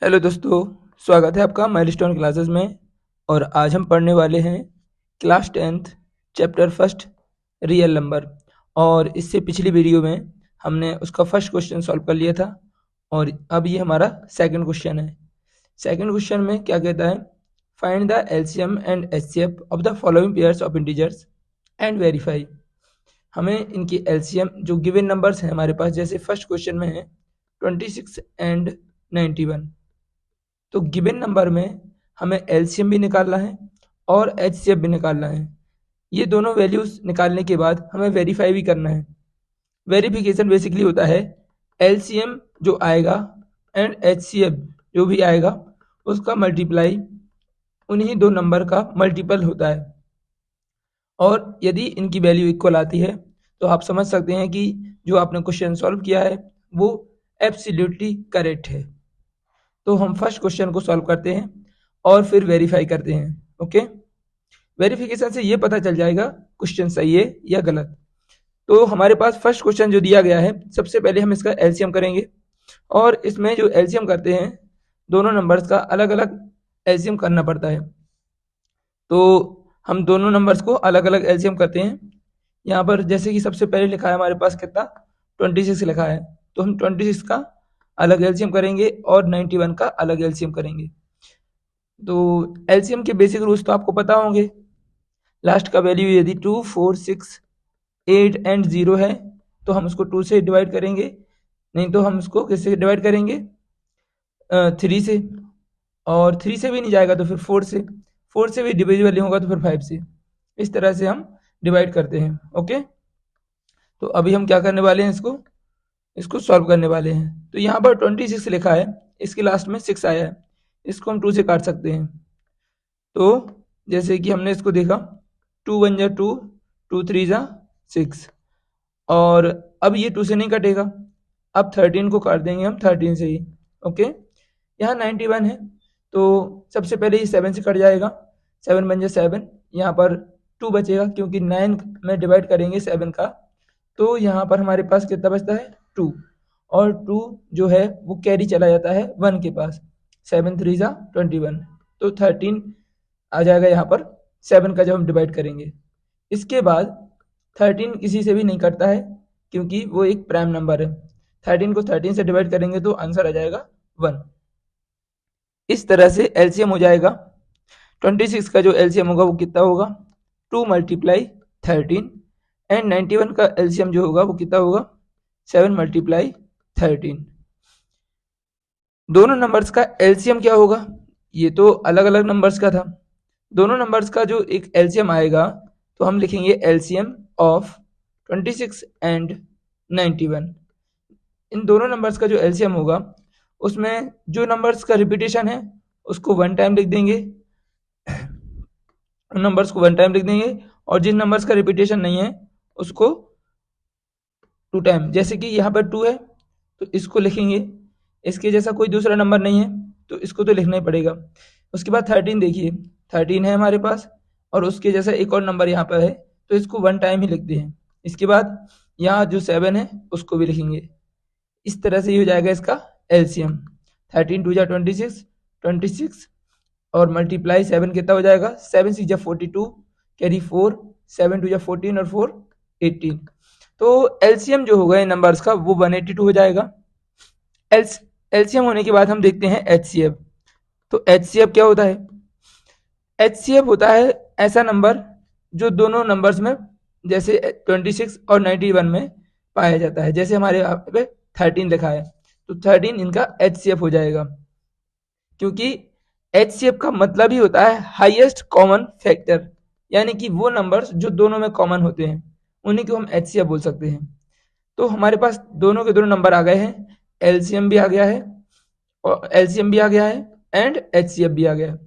Hello दोस्तों, स्वागत है आपका माइलस्टोन क्लासेस में। और आज हम पढ़ने वाले हैं class 10th chapter first real number. और इससे पिछली वीडियो में हमने उसका फर्स्ट क्वेश्चन सॉल्व कर लिया था और अब ये हमारा सेकंड क्वेश्चन है। सेकंड क्वेश्चन में क्या कहता है, find the LCM and HCF of the following pairs of integers and verify. हमें इनकी एलसीएम जो गिवन नंबर्स हैं हमारे पास, जैसे फर्स्ट क्वेश्चन में है 26 एंड 91, तो गिवन नंबर में हमें एलसीएम भी निकालना है और एचसीएफ भी निकालना है। ये दोनों वैल्यूज निकालने के बाद हमें वेरीफाई भी करना है। वेरिफिकेशन बेसिकली होता है एलसीएम जो आएगा एंड एचसीएफ जो भी आएगा उसका मल्टीप्लाई उन्हीं दो नंबर का मल्टीपल होता है। और यदि इनकी वैल्यू इक्वल आती है तो आप समझ सकते हैं कि जो आपने क्वेश्चन सॉल्व किया है वो एब्सोल्युटली करेक्ट है। तो हम फर्स्ट क्वेश्चन को सॉल्व करते हैं और फिर वेरीफाई करते हैं। ओके, वेरिफिकेशन से ये पता चल जाएगा क्वेश्चन सही है या गलत। तो हमारे पास फर्स्ट क्वेश्चन जो दिया गया है, सबसे पहले हम इसका एलसीएम करेंगे और इसमें जो एलसीएम करते हैं दोनों नंबर्स का अलग अलग एलसीएम करना पड़ता है। तो हम दोनों नंबर्स को अलग अलग एलसीएम करते हैं। यहाँ पर जैसे कि सबसे पहले लिखा है हमारे पास कितना 26 लिखा है, तो हम 26 का अलग एलसीएम करेंगे और 91 का अलग एलसीएम करेंगे। तो एलसीएम के बेसिक रूल्स तो आपको पता होंगे। लास्ट का वैल्यू यदि 2, 4, 6, 8 एंड 0 है तो हम उसको 2 से डिवाइड करेंगे, नहीं तो हम उसको किससे डिवाइड करेंगे 3 से, और 3 से भी नहीं जाएगा तो फिर 4 से, 4 से भी डिविजिबल नहीं होगा तो फिर 5 से। इस तरह से हम डिवाइड करते हैं। ओके, तो अभी हम क्या करने वाले हैं, इसको सॉल्व करने वाले हैं। तो यहाँ पर 26 लिखा है, इसके लास्ट में 6 आया है, इसको हम 2 से काट सकते हैं। तो जैसे कि हमने इसको देखा 2 1 जा 2, 2 3 जा 6, और अब ये 2 से नहीं कटेगा, अब 13 को काट देंगे हम 13 से ही। ओके, यहाँ 91 है तो सबसे पहले ये 7 से कट जाएगा, 7 बन जाए 7, यहाँ पर 2 बचेगा क्योंकि 9 में डिवाइड करेंगे 7 का, तो यहाँ पर हमारे पास कितना बचता है 2, और 2 जो है वो कैरी चला जाता है 1 के पास, 7 3 जा 21, तो 13 आ जाएगा यहाँ पर 7 का जब हम डिवाइड करेंगे। इसके बाद 13 किसी से भी नहीं कटता है क्योंकि वो एक प्राइम नंबर है। 13 को 13 से डिवाइड करेंगे तो आंसर आ जाएगा 1। इस तरह से एलसीएम हो जाएगा 26 का जो एलसीएम होगा वो कितना होगा 2 मल्टीप्लाई 13, एंड 91 का एलसीएम जो होगा वो कितना होगा 7 मल्टीप्लाई 13। दोनों नंबर्स का एलसीएम क्या होगा, ये तो अलग अलग नंबर्स का था, दोनों नंबर्स का जो एक एलसीएम आएगा तो हम लिखेंगे एलसीएम ऑफ 26 एंड 91। इन दोनों नंबर्स का जो एलसीएम होगा उसमें जो नंबर्स का रिपीटेशन है उसको 1 टाइम लिख देंगे, उन नंबर्स को 1 टाइम लिख देंगे, और जिन नंबर्स का रिपीटेशन नहीं है उसको 2 टाइम। जैसे कि यहाँ पर 2 है तो इसको लिखेंगे, इसके जैसा कोई दूसरा नंबर नहीं है तो इसको तो लिखना ही पड़ेगा। उसके बाद 13 देखिए, 13 है हमारे पास और उसके जैसा एक और नंबर यहाँ पर है तो इसको 1 टाइम ही लिखते हैं। इसके बाद यहाँ जो 7 है उसको भी लिखेंगे। इस तरह से ये हो जाएगा इसका एलसीएम, 13 2 जा 26, 26 और मल्टीप्लाई 7 कितना हो जाएगा 7 6 जा 42, कैरी 4, 7 2 जा 14 और 4 18। तो एलसीएम जो होगा इन नंबर्स का वो 182 हो जाएगा। एलसीएम होने के बाद हम देखते हैं एचसीएफ। तो एचसीएफ क्या होता है, एचसीएफ होता है ऐसा नंबर जो दोनों नंबर्स में जैसे 26 और 91 में पाया जाता है। जैसे हमारे यहाँ पे 13 लिखा है तो 13 इनका एचसीएफ हो जाएगा, क्योंकि एचसीएफ का मतलब ही होता है हाईएस्ट कॉमन फैक्टर, यानी कि वो नंबर्स जो दोनों में कॉमन होते हैं उन्हीं को हम एचसीएफ बोल सकते हैं। तो हमारे पास दोनों के दोनों नंबर आ गए हैं, एलसीएम भी आ गया है और एलसीएम भी आ गया है एंड एचसीएफ भी आ गया है।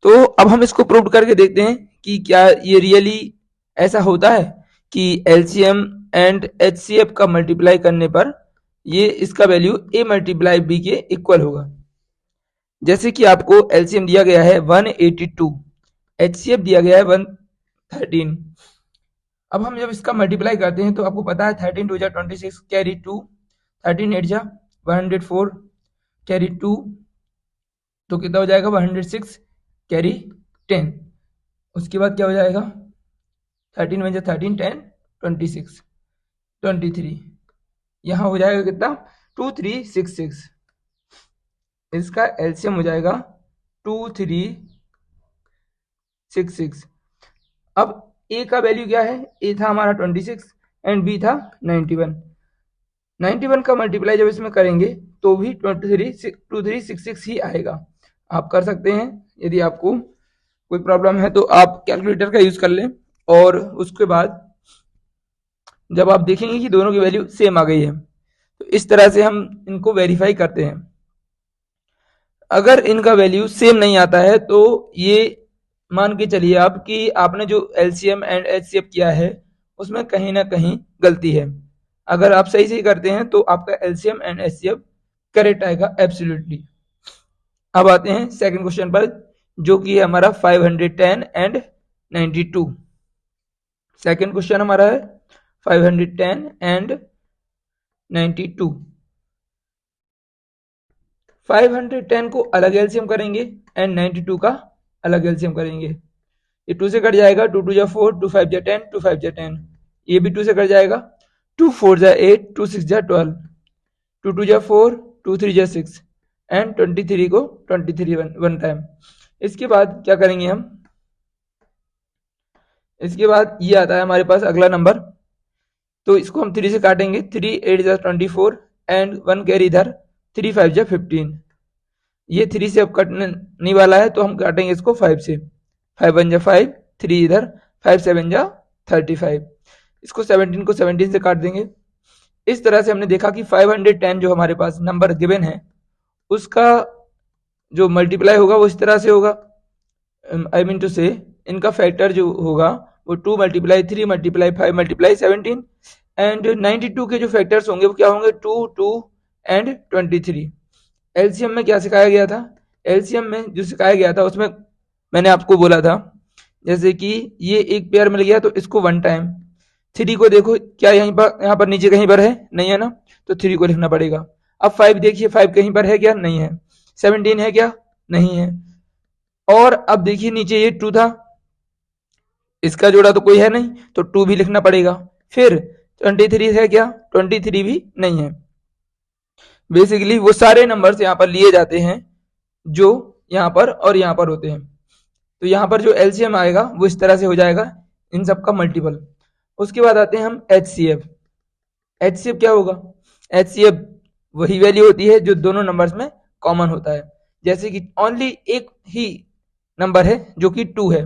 तो अब हम इसको प्रूव करके देखते हैं कि क्या ये रियली ऐसा होता है कि एलसीएम एंड एचसीएफ का मल्टीप्लाई करने पर ये इसका वैल्यू ए मल्टीप्लाई बी के इक्वल होगा। जैसे कि आपको एलसीएम दिया गया है 182, एचसीएफ दिया गया है 113। अब हम जब इसका मल्टीप्लाई करते हैं तो आपको पता है 13 2 जा 26, कैरी 2, 13 8 जा 104, कैरी 2, तो कितना हो जाएगा 106 कैरी 10। उसके बाद क्या हो जाएगा 13 × 13 10 26 23, यहाँ हो जाएगा कितना 2366। इसका एलसीएम हो जाएगा 2366। अब ए का वैल्यू क्या है, ए था हमारा 26 एंड बी था 91। 91 का मल्टीप्लाई जब इसमें करेंगे तो भी 2366 ही आएगा। आप कर सकते हैं, यदि आपको कोई प्रॉब्लम है तो आप कैलकुलेटर का यूज कर लें, और उसके बाद जब आप देखेंगे कि दोनों की वैल्यू सेम आ गई है तो इस तरह से हम इनको वेरीफाई करते हैं। अगर इनका वैल्यू सेम नहीं आता है तो ये मान के चलिए आप कि आपने जो एलसीएम एंड एचसीएफ किया है उसमें कहीं ना कहीं गलती है। अगर आप सही सही करते हैं तो आपका एलसीएम एंड एचसीएफ करेक्ट आएगा एब्सोल्युटली। अब आते हैं सेकंड क्वेश्चन पर, जो कि है हमारा 510 एंड 92। सेकंड क्वेश्चन हमारा है 510 एंड 92। 510 को अलग एलसीएम करेंगे एंड 92 का अलग एलसीएम करेंगे। ये 2 से कट जाएगा, 2 2 जा 4, 2 5 जा 10, 2 5 जा 10। ये भी 2 से कट जाएगा, 2 4 जा 8, 2 6 जा 12, 2 2 जा 4, 2 3 जा 6 एंड 23 को 23 वन टाइम। इसके बाद क्या करेंगे हम, इसके बाद ये आता है हमारे पास अगला नंबर, तो इसको हम 3 से काटेंगे। 3 8 जा 24 एंड 1 कैरी इधर, 3 5 जा 15। ये 3 से अब कटने नहीं वाला है तो हम काटेंगे इसको 5 से। 5 1 जा 5, 3 इधर, 5 7 जा 35। इसको 17 को 17 से काट देंगे। इस तरह से हमने देखा कि 510 जो हमारे पास नंबर गिवन है उसका जो मल्टीप्लाई होगा वो इस तरह से होगा। आई मीन टू से इनका फैक्टर जो होगा वो 2 × 3 × 5 × 17 एंड 92 के जो फैक्टर्स होंगे वो क्या होंगे 2 2 एंड 23। एलसीएम में क्या सिखाया गया था, एलसीएम में जो सिखाया गया था उसमें मैंने आपको बोला था जैसे कि ये एक पेयर मिल गया तो इसको 1 टाइम, 3 को देखो क्या यहाँ पर नीचे कहीं पर है, नहीं है ना, तो 3 को लिखना पड़ेगा। अब 5 देखिए 5 कहीं पर है क्या, नहीं है। 17 है क्या, नहीं है। और अब देखिए नीचे ये 2 था, इसका जोड़ा तो कोई है नहीं तो 2 भी लिखना पड़ेगा। फिर 23 है क्या, 23 भी नहीं है। बेसिकली वो सारे नंबर्स यहाँ पर लिए जाते हैं जो यहाँ पर और यहाँ पर होते हैं। तो यहाँ पर जो एलसीएम आएगा वो इस तरह से हो जाएगा इन सब का मल्टीपल। उसके बाद आते हैं हम एचसीएफ। एचसीएफ क्या होगा, एचसीएफ वही वैल्यू होती है जो दोनों नंबर्स में कॉमन होता है। जैसे कि ओनली एक ही नंबर है जो कि 2 है,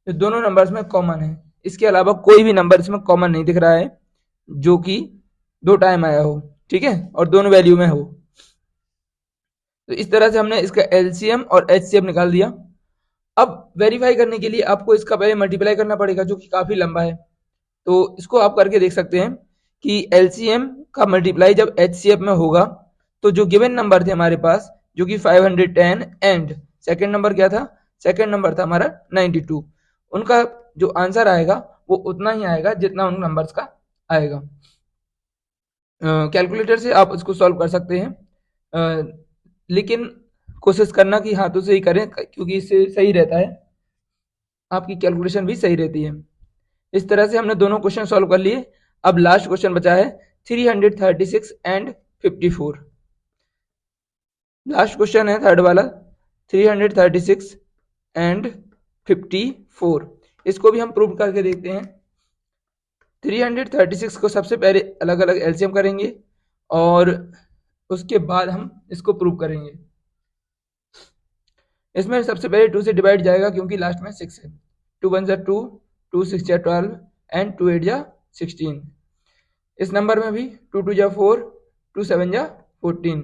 जो दोनों नंबर्स में कॉमन है। इसके अलावा कोई भी नंबर इसमें कॉमन नहीं दिख रहा है जो कि 2 टाइम आया हो, ठीक है, और दोनों वैल्यू में हो। तो इस तरह से हमने इसका एलसीएम और एचसीएफ निकाल दिया। अब वेरीफाई करने के लिए आपको इसका पहले मल्टीप्लाई करना पड़ेगा जो कि काफी लंबा है। तो इसको आप करके देख सकते हैं कि एलसीएम का मल्टीप्लाई जब एचसीएफ में होगा तो जो गिवन नंबर थे हमारे पास जो कि 510 एंड सेकंड नंबर क्या था, सेकंड नंबर था हमारा 92, उनका जो आंसर आएगा वो उतना ही आएगा जितना उन नंबर्स का आएगा। कैलकुलेटर से आप इसको सॉल्व कर सकते हैं, लेकिन कोशिश करना कि हाथों से ही करें क्योंकि इससे सही रहता है, आपकी कैलकुलेशन भी सही रहती है। इस तरह से हमने दोनों क्वेश्चन सॉल्व कर लिए। अब लास्ट क्वेश्चन बचा है 336 एंड 54। लास्ट क्वेश्चन है थर्ड वाला 336 एंड 54। इसको भी हम प्रूव करके देखते हैं। 336 को सबसे पहले अलग अलग एलसीएम करेंगे और उसके बाद हम इसको प्रूव करेंगे। इसमें सबसे पहले 2 से डिवाइड जाएगा क्योंकि लास्ट में 6 है। 2 1 जा 2, 2 6 जा 12 एंड 2 8 जा 16। इस नंबर में भी 2 2 जा 4, 2 7 जा 14।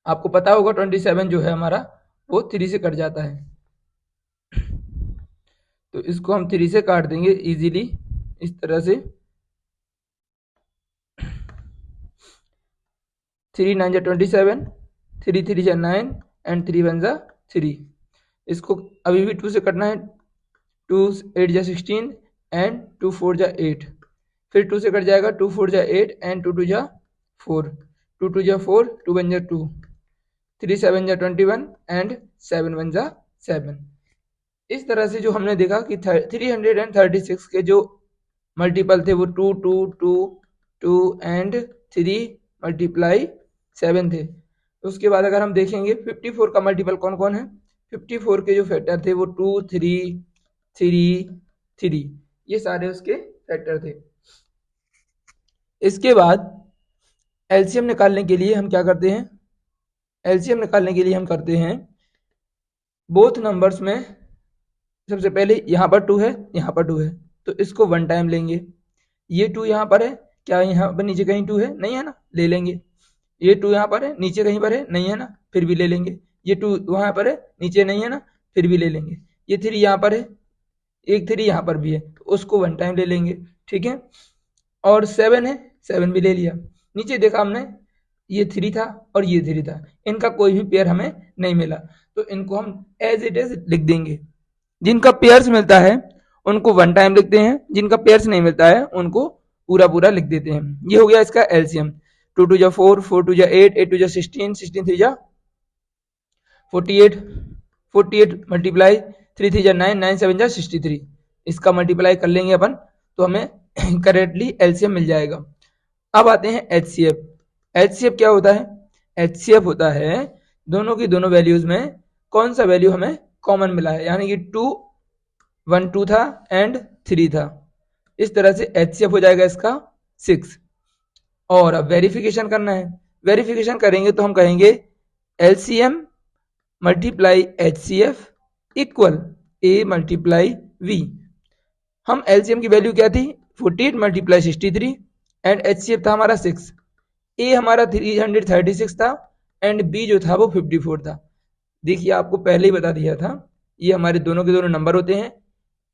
आपको पता होगा 27 जो है हमारा वो 3 से कट जाता है, तो इसको हम 3 से काट देंगे इजीली इस तरह से। 3 9 जा 27, 3 3 जा 9 एंड 3 1 जा 3। इसको अभी भी 2 से कटना है। 2 8 जा 16 एंड 2 4 जा 8। फिर 2 से कट जाएगा, 2 4 जा 8 एंड 2 2 जा 4, 2 2 जा 4, 2 1 जा 2, 3 7 जा 21 एंड 7 1 जा 7। इस तरह से जो हमने देखा कि 336 के जो मल्टीपल थे वो 2 2 2 2 एंड 3 मल्टीप्लाई 7 थे। उसके बाद अगर हम देखेंगे 54 का मल्टीपल कौन कौन है, 54 के जो फैक्टर थे वो 2 3 3 3, ये सारे उसके फैक्टर थे। इसके बाद एलसीएम निकालने के लिए हम क्या करते हैं, एलसीएम निकालने के लिए हम करते हैं बोथ नंबर्स में सबसे पहले यहाँ पर 2 है, यहाँ पर 2 है, तो इसको 1 टाइम लेंगे। ये 2 यहाँ पर है, क्या यहाँ पर नीचे कहीं 2 है, नहीं है ना, ले लेंगे। ये 2 यहाँ पर है, नीचे कहीं पर है, नहीं है ना, फिर भी ले लेंगे। ये 2 वहाँ पर है, नीचे नहीं है ना, फिर भी ले लेंगे। ये 3 यहाँ पर है, एक 3 यहाँ पर भी है, तो उसको 1 टाइम ले लेंगे, ठीक है। और 7 है, 7 भी ले लिया। नीचे देखा हमने ये 3 था और ये 3 था, इनका कोई भी पेयर हमें नहीं मिला, तो इनको हम एज इट इज लिख देंगे। जिनका पेयर्स मिलता है उनको 1 टाइम लिखते हैं, जिनका पेयर्स नहीं मिलता है उनको पूरा पूरा लिख देते हैं। ये हो गया इसका एलसीएम। 2 2 जा 4, 4 2 जा 8, 8 2 जा 16, 16 3 जा 48, 48 मल्टीप्लाई 3 3 जा 9, 9 7 जा 63। इसका मल्टीप्लाई कर लेंगे अपन तो हमें करेक्टली एलसीएम मिल जाएगा। अब आते हैं एचसीएफ। एचसीएफ क्या होता है, एचसीएफ होता है दोनों की दोनों वैल्यूज में कौन सा वैल्यू हमें कॉमन मिला है, यानी कि 2 1 2 था एंड 3 था। इस तरह से एचसीएफ हो जाएगा इसका 6। और अब वेरिफिकेशन करना है, वेरिफिकेशन करेंगे तो हम कहेंगे LCM multiply HCF equal A multiply B. हम एलसीएम की वैल्यू क्या थी, 48 मल्टीप्लाई 63 एंड एचसीएफ था हमारा 6। ए हमारा 336 था एंड बी जो था वो 54 था। देखिए आपको पहले ही बता दिया था, ये हमारे दोनों के दोनों नंबर होते हैं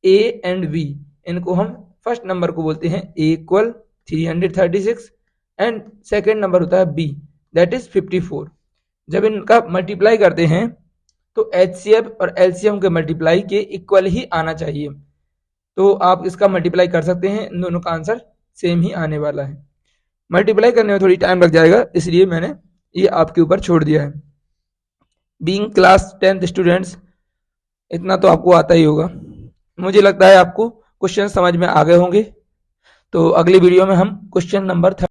ए एंड वी। इनको हम फर्स्ट नंबर को बोलते हैं ए इक्वल 336 एंड सेकेंड नंबर होता है बी दैट इज 54। जब इनका मल्टीप्लाई करते हैं तो एचसीएफ और एलसीएम के मल्टीप्लाई के इक्वल ही आना चाहिए, तो आप इसका मल्टीप्लाई कर सकते हैं, इन दोनों का आंसर सेम ही आने वाला है। मल्टीप्लाई करने में थोड़ी टाइम लग जाएगा, इसलिए मैंने ये आपके ऊपर छोड़ दिया है। बीइंग क्लास 10th स्टूडेंट्स, इतना तो आपको आता ही होगा। मुझे लगता है आपको क्वेश्चन समझ में आ गए होंगे, तो अगली वीडियो में हम क्वेश्चन नंबर